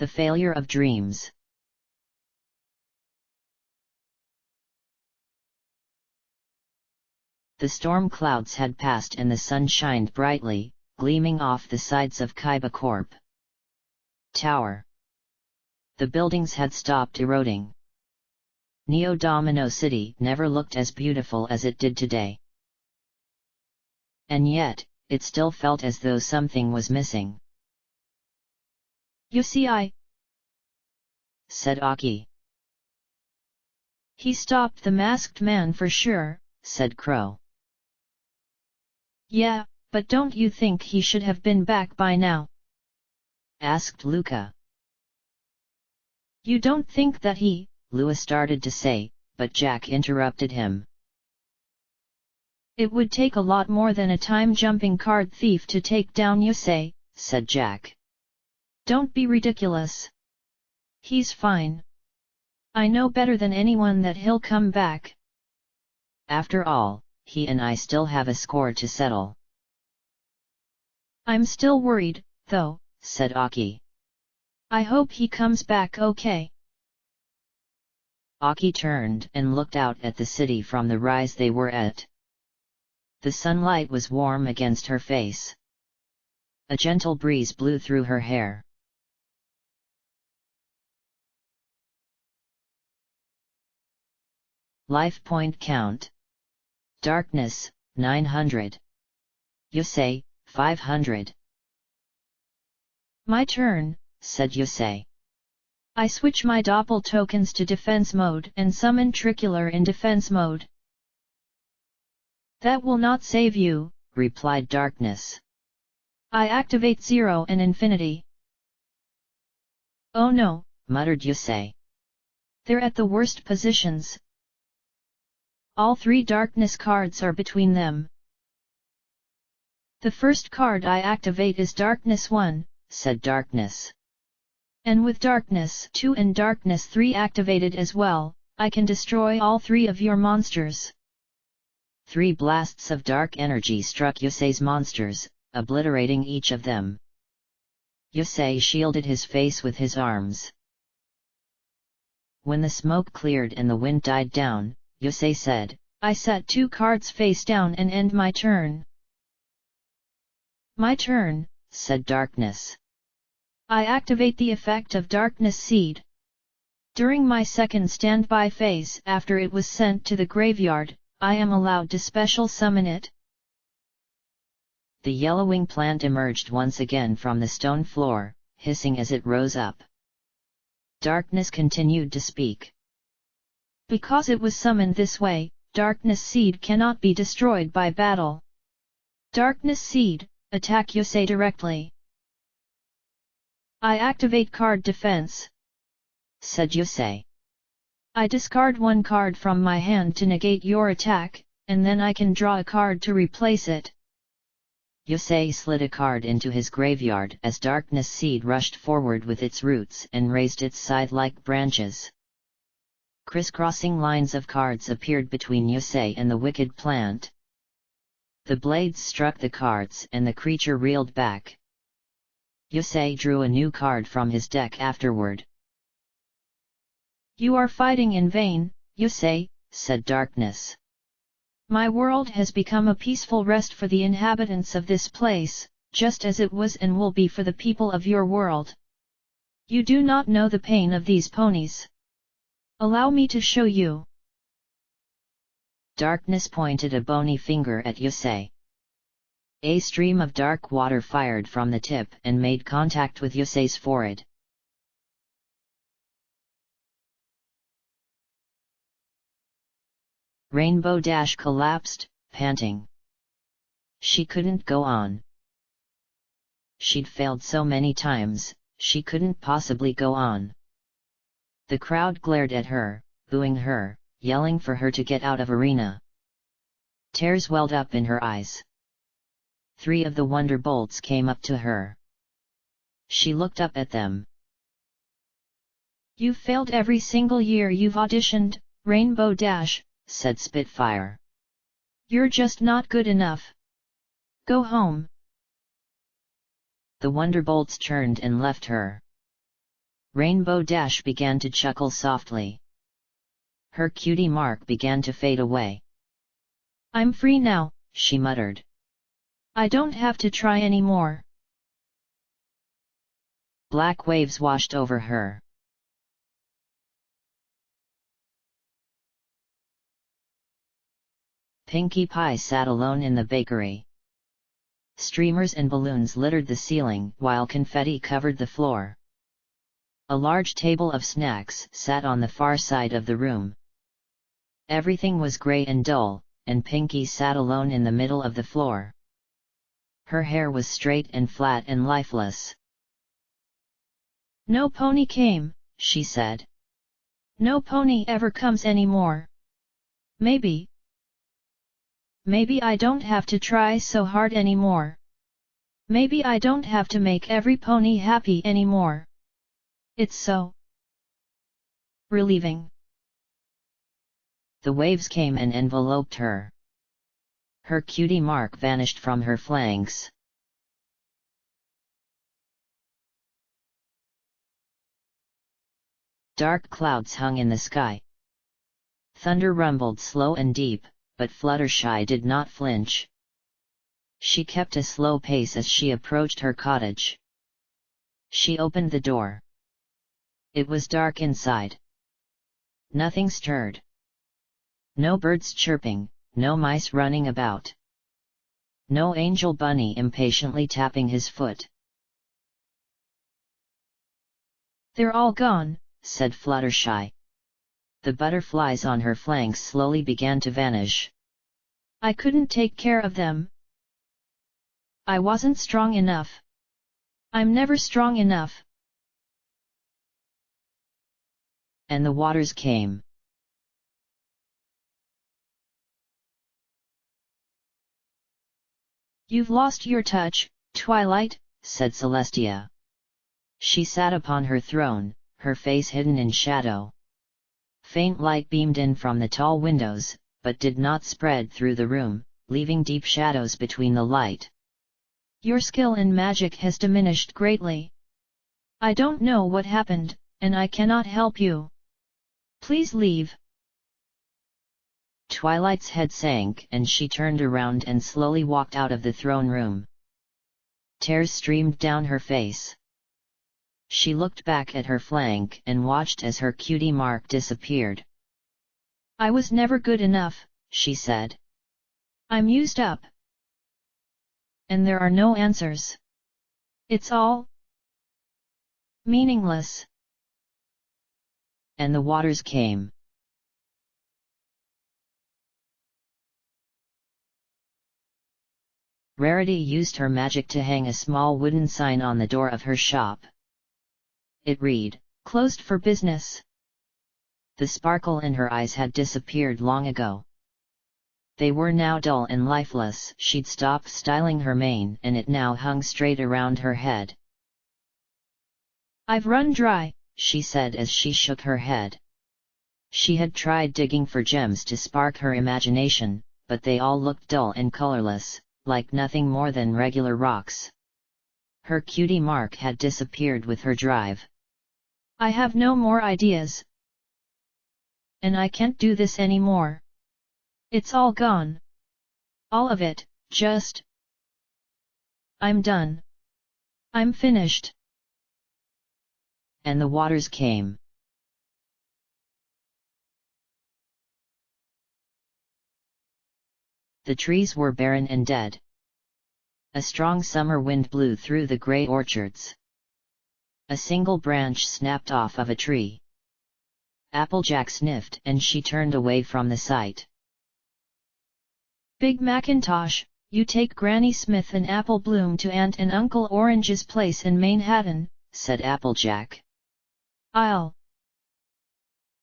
The failure of dreams. The storm clouds had passed and the sun shined brightly, gleaming off the sides of Kaiba Corp. Tower. The buildings had stopped eroding. Neo Domino City never looked as beautiful as it did today. And yet, it still felt as though something was missing. "You see, said Aki. He stopped the masked man for sure," said Crow. "Yeah, but don't you think he should have been back by now?" asked Luca. "You don't think that he—" Lua started to say, but Jack interrupted him. "It would take a lot more than a time-jumping card thief to take down Yusei," said Jack. "Don't be ridiculous. He's fine. I know better than anyone that he'll come back. After all, he and I still have a score to settle." "I'm still worried, though," said Aki. "I hope he comes back okay." Aki turned and looked out at the city from the rise they were at. The sunlight was warm against her face. A gentle breeze blew through her hair. Life point count. Darkness, 900. Yusei, 500. "My turn," said Yusei. "I switch my doppel tokens to defense mode and summon Tricular in defense mode." "That will not save you," replied Darkness. "I activate Zero and Infinity." "Oh no," muttered Yusei. "They're at the worst positions. All three darkness cards are between them." "The first card I activate is Darkness 1, said Darkness. "And with Darkness 2 and Darkness 3 activated as well, I can destroy all three of your monsters." 3 blasts of dark energy struck Yusei's monsters, obliterating each of them. Yusei shielded his face with his arms. When the smoke cleared and the wind died down, Yusei said, "I set 2 cards face down and end my turn." "My turn," said Darkness. "I activate the effect of Darkness Seed. During my second standby phase after it was sent to the graveyard, I am allowed to special summon it." The yellowing plant emerged once again from the stone floor, hissing as it rose up. Darkness continued to speak. "Because it was summoned this way, Darkness Seed cannot be destroyed by battle. Darkness Seed, attack Yusei directly." "I activate card defense," said Yusei. "I discard 1 card from my hand to negate your attack, and then I can draw a card to replace it." Yusei slid a card into his graveyard as Darkness Seed rushed forward with its roots and raised its scythe-like branches. Crisscrossing lines of cards appeared between Yusei and the wicked plant. The blades struck the cards and the creature reeled back. Yusei drew a new card from his deck afterward. "You are fighting in vain, Yusei," said Darkness. "My world has become a peaceful rest for the inhabitants of this place, just as it was and will be for the people of your world. You do not know the pain of these ponies. Allow me to show you." Darkness pointed a bony finger at Yusei. A stream of dark water fired from the tip and made contact with Yusei's forehead. Rainbow Dash collapsed, panting. She couldn't go on. She'd failed so many times, she couldn't possibly go on. The crowd glared at her, booing her, yelling for her to get out of arena. Tears welled up in her eyes. 3 of the Wonder Bolts came up to her. She looked up at them. "You've failed every single year you've auditioned, Rainbow Dash," said Spitfire. "You're just not good enough. Go home." The Wonder Bolts turned and left her. Rainbow Dash began to chuckle softly. Her cutie mark began to fade away. I'm free now, she muttered. I don't have to try anymore. Black waves washed over her. Pinkie Pie sat alone in the bakery. Streamers and balloons littered the ceiling, while confetti covered the floor. A large table of snacks sat on the far side of the room. Everything was grey and dull, and Pinkie sat alone in the middle of the floor. Her hair was straight and flat and lifeless. No pony came, she said. No pony ever comes anymore. Maybe I don't have to try so hard anymore. Maybe I don't have to make every pony happy anymore. It's so relieving. The waves came and enveloped her. Her cutie mark vanished from her flanks. Dark clouds hung in the sky. Thunder rumbled slow and deep, but Fluttershy did not flinch. She kept a slow pace as she approached her cottage. She opened the door. It was dark inside. Nothing stirred. No birds chirping, no mice running about. No angel bunny impatiently tapping his foot. They're all gone, said Fluttershy. The butterflies on her flanks slowly began to vanish. I couldn't take care of them. I wasn't strong enough. I'm never strong enough. And the waters came. You've lost your touch, Twilight, said Celestia. She sat upon her throne, her face hidden in shadow. Faint light beamed in from the tall windows, but did not spread through the room, leaving deep shadows between the light. Your skill in magic has diminished greatly. I don't know what happened, and I cannot help you. Please leave. Twilight's head sank and she turned around and slowly walked out of the throne room. Tears streamed down her face. She looked back at her flank and watched as her cutie mark disappeared. I was never good enough, she said. I'm used up. And there are no answers. It's all meaningless. And the waters came. Rarity used her magic to hang a small wooden sign on the door of her shop. It read, "Closed for business." The sparkle in her eyes had disappeared long ago. They were now dull and lifeless. She'd stopped styling her mane and it now hung straight around her head. I've run dry, she said as she shook her head. She had tried digging for gems to spark her imagination, but they all looked dull and colorless, like nothing more than regular rocks. Her cutie mark had disappeared with her drive. I have no more ideas. And I can't do this anymore. It's all gone. All of it, just... I'm done. I'm finished. And the waters came. The trees were barren and dead. A strong summer wind blew through the grey orchards. A single branch snapped off of a tree. Applejack sniffed and she turned away from the sight. Big Macintosh, you take Granny Smith and Apple Bloom to Aunt and Uncle Orange's place in Manhattan, said Applejack.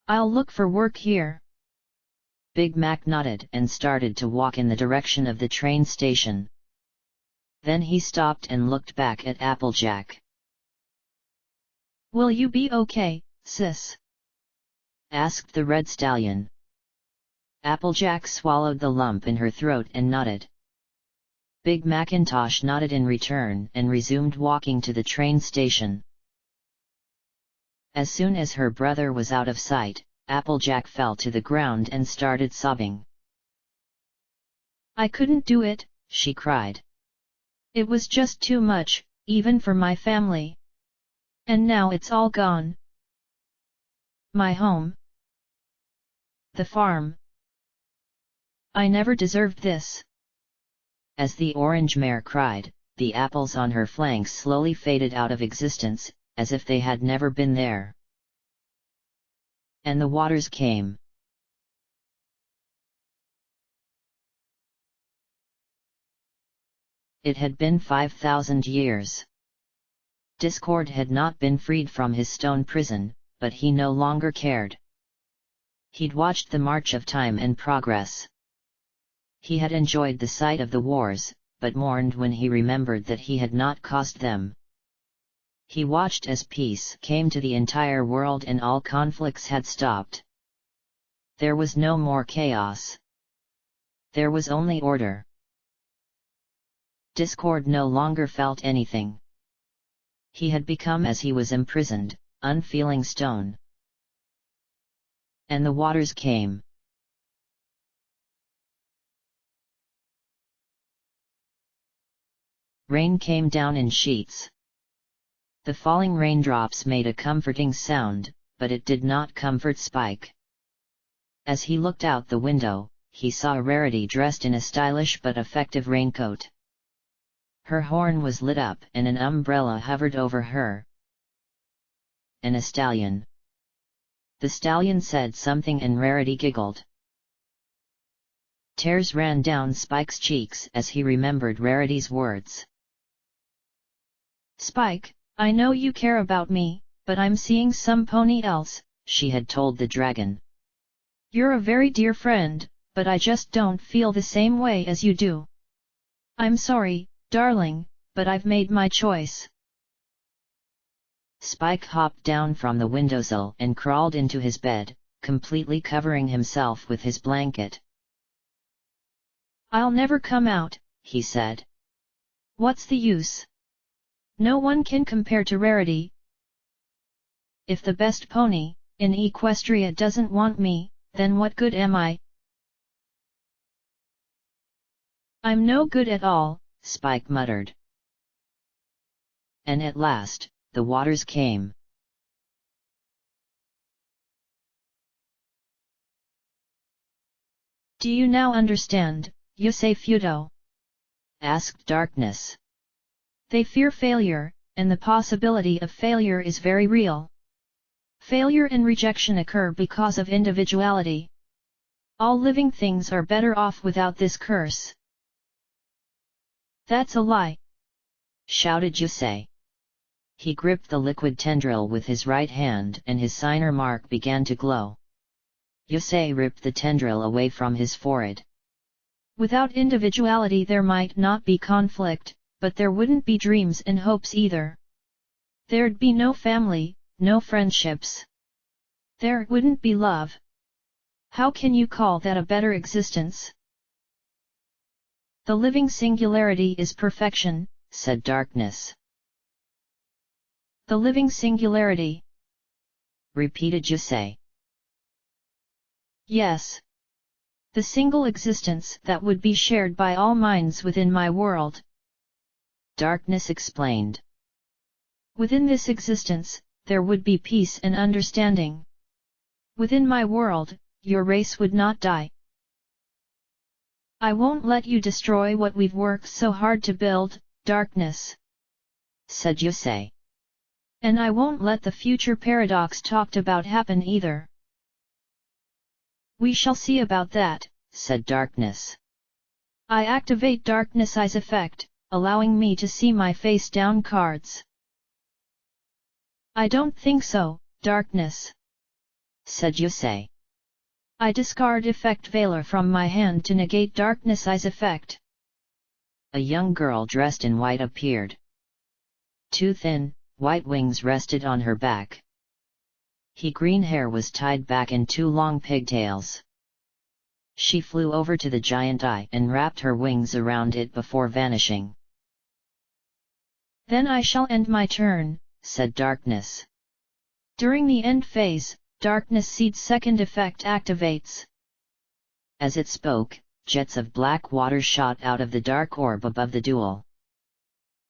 I'll look for work here. Big Mac nodded and started to walk in the direction of the train station. Then he stopped and looked back at Applejack. Will you be okay, sis? asked the red stallion. Applejack swallowed the lump in her throat and nodded. Big Macintosh nodded in return and resumed walking to the train station. As soon as her brother was out of sight, Applejack fell to the ground and started sobbing. I couldn't do it, she cried. It was just too much, even for my family. And now it's all gone. My home. The farm. I never deserved this. As the orange mare cried, the apples on her flanks slowly faded out of existence, as if they had never been there. And the waters came. It had been 5,000 years. Discord had not been freed from his stone prison, but he no longer cared. He'd watched the march of time and progress. He had enjoyed the sight of the wars, but mourned when he remembered that he had not caused them. He watched as peace came to the entire world and all conflicts had stopped. There was no more chaos. There was only order. Discord no longer felt anything. He had become as he was imprisoned, unfeeling stone. And the waters came. Rain came down in sheets. The falling raindrops made a comforting sound, but it did not comfort Spike. As he looked out the window, he saw Rarity dressed in a stylish but effective raincoat. Her horn was lit up and an umbrella hovered over her. And a stallion. The stallion said something and Rarity giggled. Tears ran down Spike's cheeks as he remembered Rarity's words. Spike, I know you care about me, but I'm seeing some pony else, she had told the dragon. You're a very dear friend, but I just don't feel the same way as you do. I'm sorry, darling, but I've made my choice. Spike hopped down from the windowsill and crawled into his bed, completely covering himself with his blanket. I'll never come out, he said. What's the use? No one can compare to Rarity. If the best pony in Equestria doesn't want me, then what good am I? I'm no good at all, Spike muttered. And at last, the waters came. Do you now understand, Yusei Fudo? Asked Darkness. They fear failure, and the possibility of failure is very real. Failure and rejection occur because of individuality. All living things are better off without this curse. That's a lie! Shouted Yusei. He gripped the liquid tendril with his right hand and his signer mark began to glow. Yusei ripped the tendril away from his forehead. Without individuality there might not be conflict, but there wouldn't be dreams and hopes either. There'd be no family, no friendships. There wouldn't be love. How can you call that a better existence? The living singularity is perfection, said Darkness. The living singularity, repeated Yusei. Yes. The single existence that would be shared by all minds within my world. Darkness explained. Within this existence, there would be peace and understanding. Within my world, your race would not die. I won't let you destroy what we've worked so hard to build, Darkness, said Yusei. And I won't let the future paradox talked about happen either. We shall see about that, said Darkness. I activate Darkness Eyes effect, allowing me to see my face down cards. I don't think so, Darkness, said Yusei. I discard effect Veiler from my hand to negate Darkness Eyes effect. A young girl dressed in white appeared. Two thin, white wings rested on her back. Her green hair was tied back in two long pigtails. She flew over to the giant eye and wrapped her wings around it before vanishing. Then I shall end my turn, said Darkness. During the end phase, Darkness Seed's second effect activates. As it spoke, jets of black water shot out of the dark orb above the duel.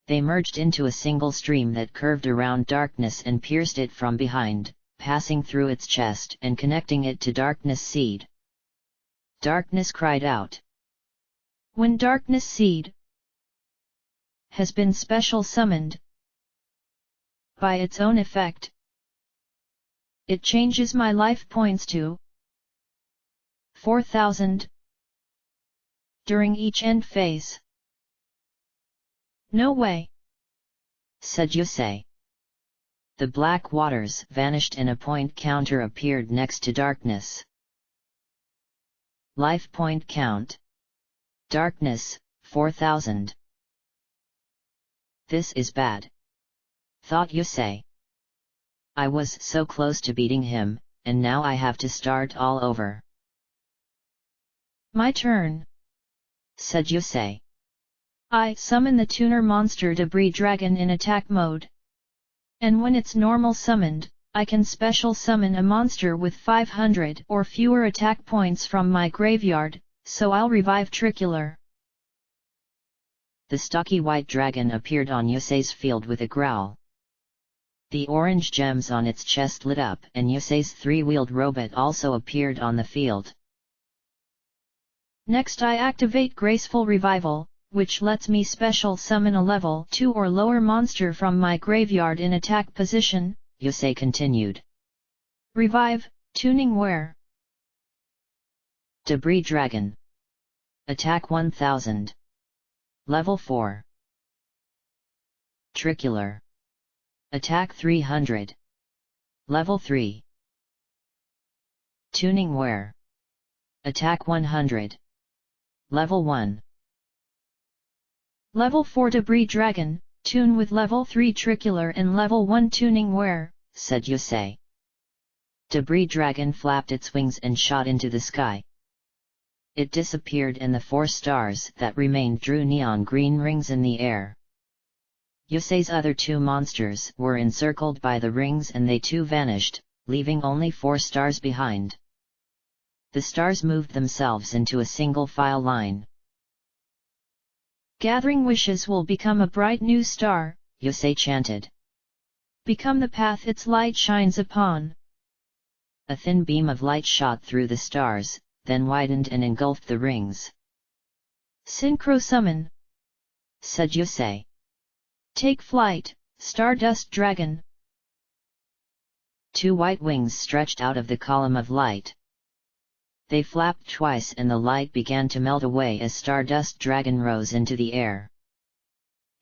They merged into a single stream that curved around Darkness and pierced it from behind, passing through its chest and connecting it to Darkness Seed. Darkness cried out. When Darkness Seed has been special summoned by its own effect, it changes my life points to 4,000 during each end phase. No way, said Yusei. The black waters vanished and a point counter appeared next to Darkness. Life point count. Darkness, 4,000. This is bad, thought Yusei. I was so close to beating him, and now I have to start all over. My turn, said Yusei. I summon the tuner monster Debris Dragon in attack mode. And when it's normal summoned, I can special summon a monster with 500 or fewer attack points from my graveyard, so I'll revive Tricular. The stocky white dragon appeared on Yusei's field with a growl. The orange gems on its chest lit up and Yusei's three-wheeled robot also appeared on the field. Next I activate Graceful Revival, which lets me special summon a level 2 or lower monster from my graveyard in attack position, Yusei continued. Revive, Tuning Where? Debris Dragon. Attack 1000. Level 4. Tricular. Attack 300. Level 3. Tuning Where? Attack 100. Level 1. Level 4 Debris Dragon, tune with level 3 Tricular and level 1 Tuning Where, said Yusei. Debris Dragon flapped its wings and shot into the sky. It disappeared and the 4 stars that remained drew neon green rings in the air. Yusei's other 2 monsters were encircled by the rings and they too vanished, leaving only 4 stars behind. The stars moved themselves into a single file line. Gathering wishes will become a bright new star, Yusei chanted. Become the path its light shines upon. A thin beam of light shot through the stars, then widened and engulfed the rings. Synchro Summon, said Yusei. Take flight, Stardust Dragon. 2 white wings stretched out of the column of light. They flapped twice and the light began to melt away as Stardust Dragon rose into the air.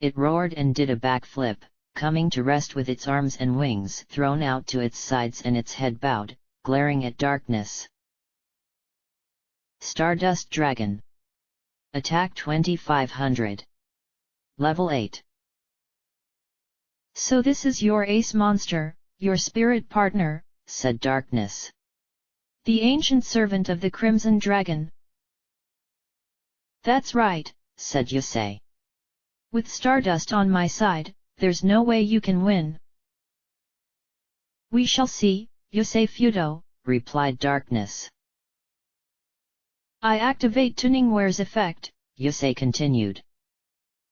It roared and did a backflip, coming to rest with its arms and wings thrown out to its sides and its head bowed, glaring at Darkness. Stardust Dragon. Attack 2500. Level 8. So this is your ace monster, your spirit partner, said Darkness. The ancient servant of the Crimson Dragon. That's right, said Yusei. With Stardust on my side, there's no way you can win. We shall see, Yusei Fudo, replied Darkness. I activate Tuning Where's effect, Yusei continued.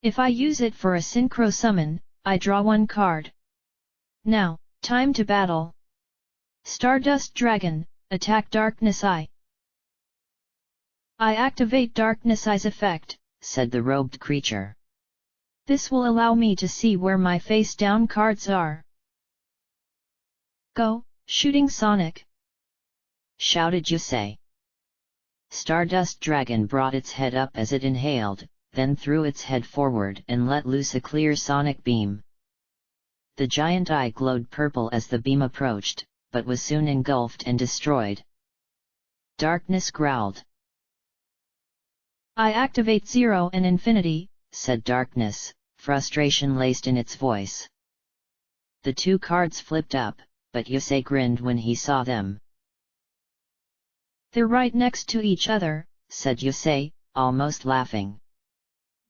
If I use it for a synchro summon, I draw 1 card. Now, time to battle. Stardust Dragon, attack Darkness Eye. I activate Darkness Eye's effect, said the robed creature. This will allow me to see where my face-down cards are. Go, Shooting Sonic! Shouted Yusei. Stardust Dragon brought its head up as it inhaled, then threw its head forward and let loose a clear sonic beam. The giant eye glowed purple as the beam approached, but was soon engulfed and destroyed. Darkness growled. I activate Zero and Infinity, said Darkness, frustration laced in its voice. The 2 cards flipped up, but Yusei grinned when he saw them. They're right next to each other, said Yusei, almost laughing.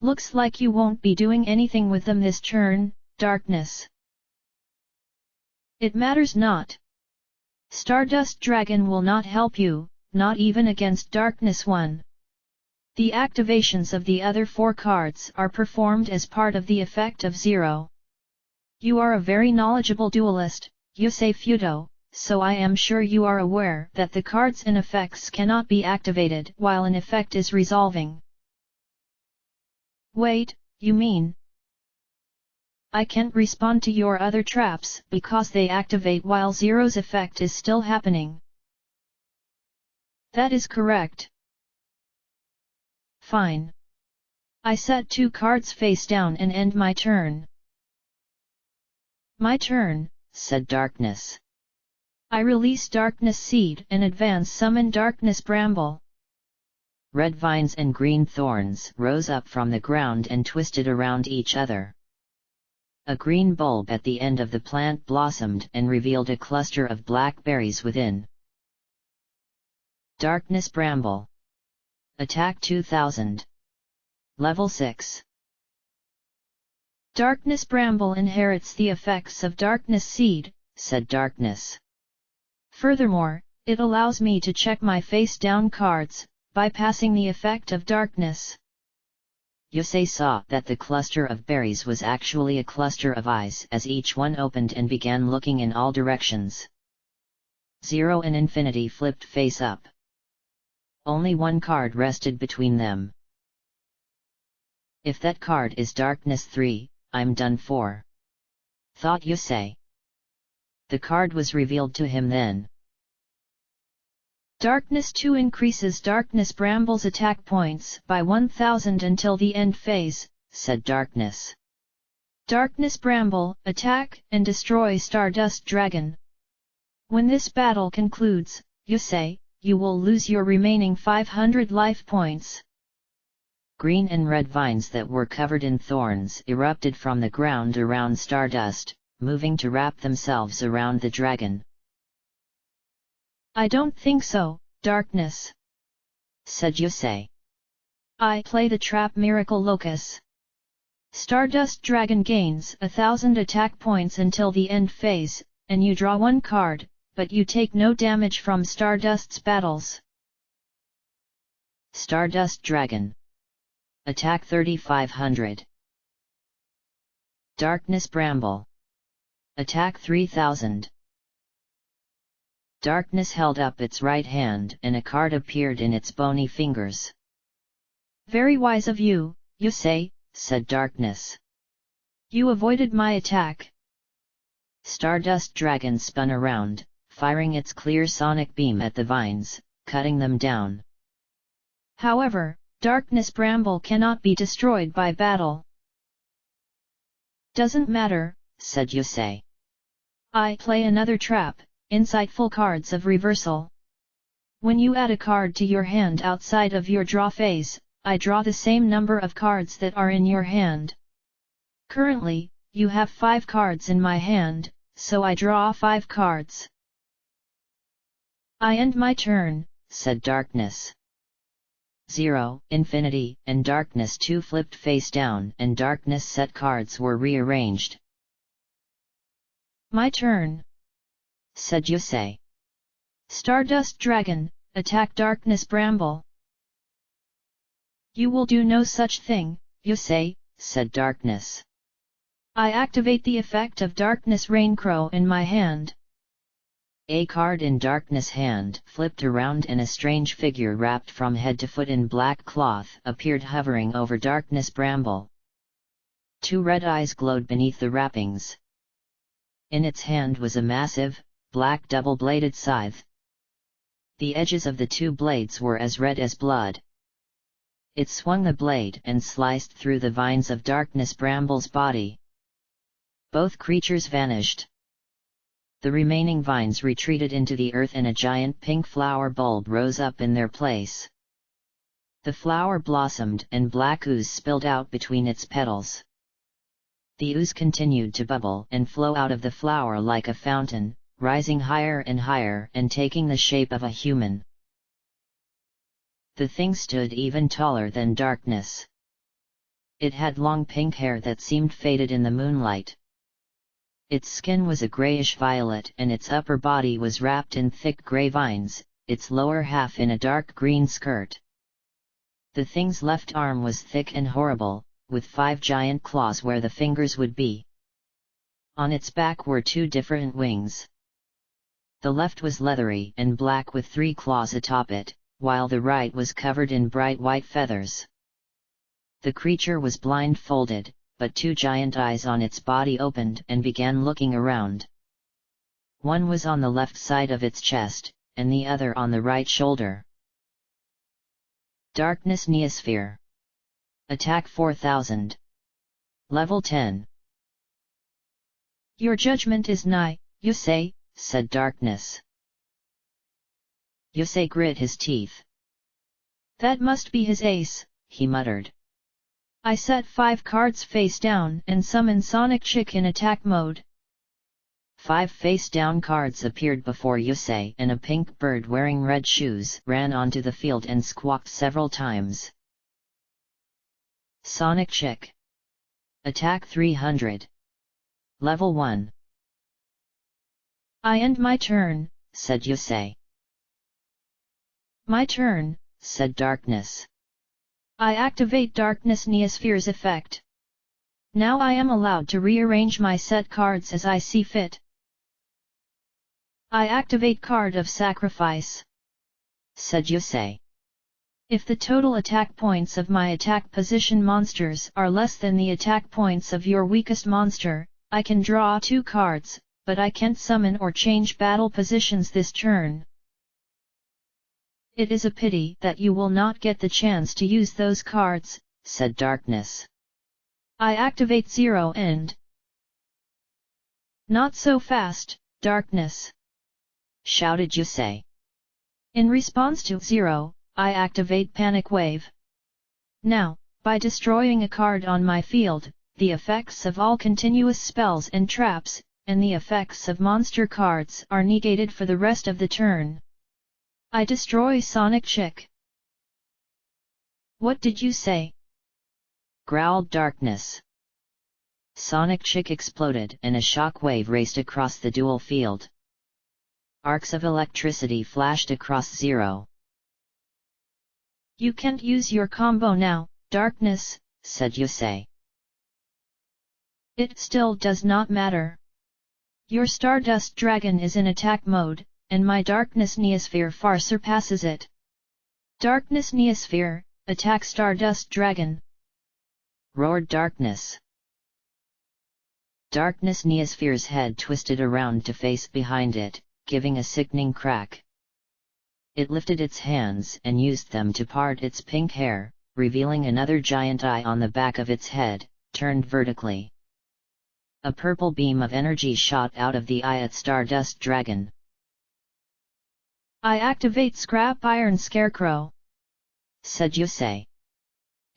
Looks like you won't be doing anything with them this turn, Darkness. It matters not. Stardust Dragon will not help you, not even against Darkness 1. The activations of the other 4 cards are performed as part of the effect of 0. You are a very knowledgeable duelist, Yusei Fudo, so I am sure you are aware that the cards and effects cannot be activated while an effect is resolving. Wait, you mean? I can't respond to your other traps because they activate while Zero's effect is still happening. That is correct. Fine. I set 2 cards face down and end my turn. My turn, said Darkness. I release Darkness Seed and advance summon Darkness Bramble. Red vines and green thorns rose up from the ground and twisted around each other. A green bulb at the end of the plant blossomed and revealed a cluster of black berries within. Darkness Bramble. Attack 2000. Level 6. Darkness Bramble inherits the effects of Darkness Seed, said Darkness. Furthermore, it allows me to check my face-down cards, bypassing the effect of darkness. Yusei saw that the cluster of berries was actually a cluster of eyes as each one opened and began looking in all directions. 0 and Infinity flipped face up. Only one card rested between them. If that card is Darkness 3, I'm done for, thought Yusei. The card was revealed to him then. Darkness 2 increases Darkness Bramble's attack points by 1000 until the end phase, said Darkness. Darkness Bramble, attack and destroy Stardust Dragon. When this battle concludes, Yusei, you will lose your remaining 500 life points. Green and red vines that were covered in thorns erupted from the ground around Stardust, moving to wrap themselves around the dragon. I don't think so, Darkness, said Yusei. I play the trap Miracle Locus. Stardust Dragon gains 1000 attack points until the end phase, and you draw 1 card, but you take no damage from Stardust's battles. Stardust Dragon. Attack 3500. Darkness Bramble. Attack 3000. Darkness held up its right hand and a card appeared in its bony fingers. Very wise of you, Yusei, said Darkness. You avoided my attack. Stardust Dragon spun around, firing its clear sonic beam at the vines, cutting them down. However, Darkness Bramble cannot be destroyed by battle. Doesn't matter, said Yusei. I play another trap, Insightful Cards of Reversal. When you add a card to your hand outside of your draw phase, I draw the same number of cards that are in your hand. Currently, you have 5 cards in my hand, so I draw 5 cards. I end my turn, said Darkness. 0, Infinity, and Darkness 2 flipped face down and Darkness set cards were rearranged. My turn, said Yusei. Stardust Dragon, attack Darkness Bramble. You will do no such thing, Yusei, said Darkness. I activate the effect of Darkness Raincrow in my hand. A card in Darkness' hand flipped around and a strange figure wrapped from head to foot in black cloth appeared hovering over Darkness Bramble. 2 red eyes glowed beneath the wrappings. In its hand was a massive, black double-bladed scythe. The edges of the 2 blades were as red as blood. It swung the blade and sliced through the vines of Darkness Bramble's body. Both creatures vanished. The remaining vines retreated into the earth and a giant pink flower bulb rose up in their place. The flower blossomed and black ooze spilled out between its petals. The ooze continued to bubble and flow out of the flower like a fountain, rising higher and higher and taking the shape of a human. The thing stood even taller than Darkness. It had long pink hair that seemed faded in the moonlight. Its skin was a grayish-violet and its upper body was wrapped in thick gray vines, its lower half in a dark green skirt. The thing's left arm was thick and horrible, with 5 giant claws where the fingers would be. On its back were 2 different wings. The left was leathery and black with 3 claws atop it, while the right was covered in bright white feathers. The creature was blindfolded, but 2 giant eyes on its body opened and began looking around. One was on the left side of its chest, and the other on the right shoulder. Darkness Neosphere. Attack 4000. Level 10. Your judgment is nigh, Yusei, said Darkness. Yusei grit his teeth. That must be his ace, he muttered. I set 5 cards face down and summon Sonic Chick in attack mode. 5 face-down cards appeared before Yusei and a pink bird wearing red shoes ran onto the field and squawked several times. Sonic Chick. Attack 300. Level 1. I end my turn, said Yusei. My turn, said Darkness. I activate Darkness Neosphere's effect. Now I am allowed to rearrange my set cards as I see fit. I activate Card of Sacrifice, said Yusei. If the total attack points of my attack position monsters are less than the attack points of your weakest monster, I can draw 2 cards, but I can't summon or change battle positions this turn. It is a pity that you will not get the chance to use those cards, said Darkness. I activate Zero End. Not so fast, Darkness, shouted Yusei. In response to Zero, I activate Panic Wave. Now, by destroying a card on my field, the effects of all continuous spells and traps, and the effects of monster cards are negated for the rest of the turn. I destroy Sonic Chick. What did you say? Growled Darkness. Sonic Chick exploded and a shock wave raced across the duel field. Arcs of electricity flashed across Zero. You can't use your combo now, Darkness, said Yusei. It still does not matter. Your Stardust Dragon is in attack mode, and my Darkness Neosphere far surpasses it. Darkness Neosphere, attack Stardust Dragon! Roared Darkness. Darkness Neosphere's head twisted around to face behind it, giving a sickening crack. It lifted its hands and used them to part its pink hair, revealing another giant eye on the back of its head, turned vertically. A purple beam of energy shot out of the eye at Stardust Dragon. I activate Scrap Iron Scarecrow, said Yusei.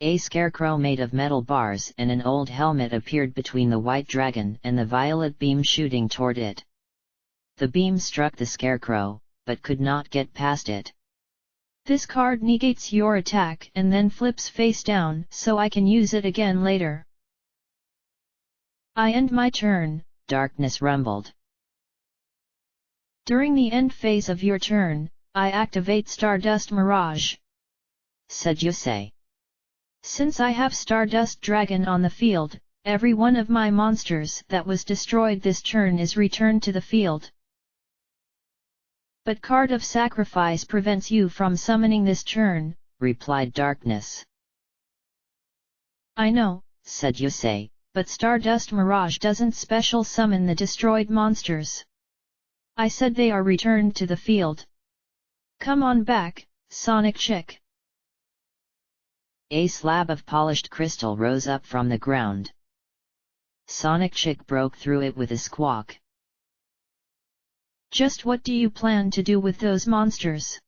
A scarecrow made of metal bars and an old helmet appeared between the white dragon and the violet beam shooting toward it. The beam struck the scarecrow, but could not get past it. This card negates your attack and then flips face down so I can use it again later. I end my turn, Darkness rumbled. During the end phase of your turn, I activate Stardust Mirage, said Yusei. Since I have Stardust Dragon on the field, every one of my monsters that was destroyed this turn is returned to the field. But Card of Sacrifice prevents you from summoning this turn, replied Darkness. I know, said Yusei, but Stardust Mirage doesn't special summon the destroyed monsters. I said they are returned to the field. Come on back, Sonic Chick. A slab of polished crystal rose up from the ground. Sonic Chick broke through it with a squawk. Just what do you plan to do with those monsters?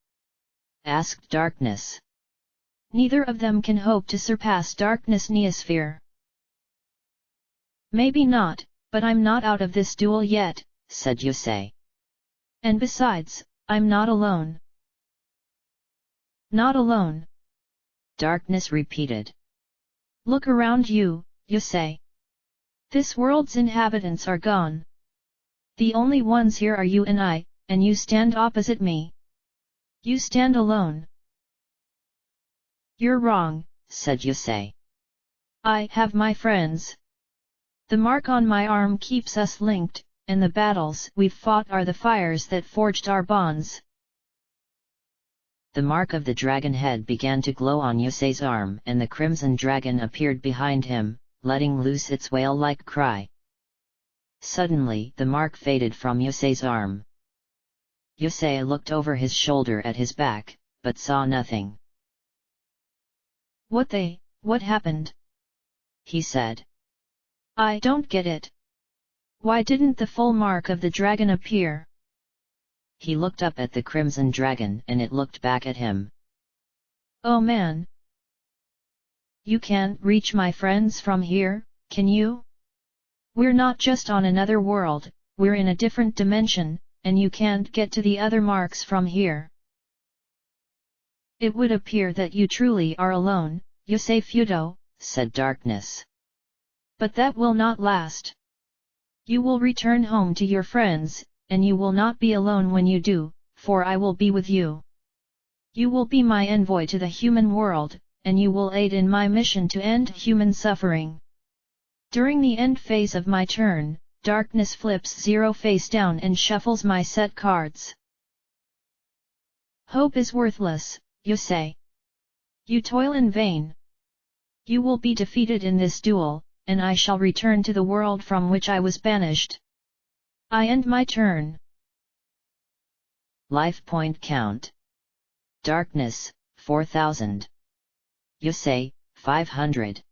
asked Darkness. Neither of them can hope to surpass Darkness Neosphere. Maybe not, but I'm not out of this duel yet, said Yusei. And besides, I'm not alone. Not alone. Darkness repeated. Look around you, Yusei. This world's inhabitants are gone, The only ones here are you and I, and you stand opposite me. You stand alone. You're wrong, said Yusei. I have my friends. The mark on my arm keeps us linked, and the battles we've fought are the fires that forged our bonds. The mark of the dragon head began to glow on Yusei's arm, and the crimson dragon appeared behind him, letting loose its whale-like cry. Suddenly the mark faded from Yusei's arm. Yusei looked over his shoulder at his back, but saw nothing. What happened? He said. I don't get it. Why didn't the full mark of the dragon appear? He looked up at the crimson dragon and it looked back at him. Oh man! You can't reach my friends from here, can you? We're not just on another world, we're in a different dimension, and you can't get to the other marks from here. It would appear that you truly are alone, Yusei Fudo, said Darkness. But that will not last. You will return home to your friends, and you will not be alone when you do, for I will be with you. You will be my envoy to the human world, and you will aid in my mission to end human suffering. During the end phase of my turn, Darkness flips 0 face down and shuffles my set cards. Hope is worthless, Yusei. You toil in vain. You will be defeated in this duel, and I shall return to the world from which I was banished. I end my turn. Life point count. Darkness, 4000. Yusei, 500.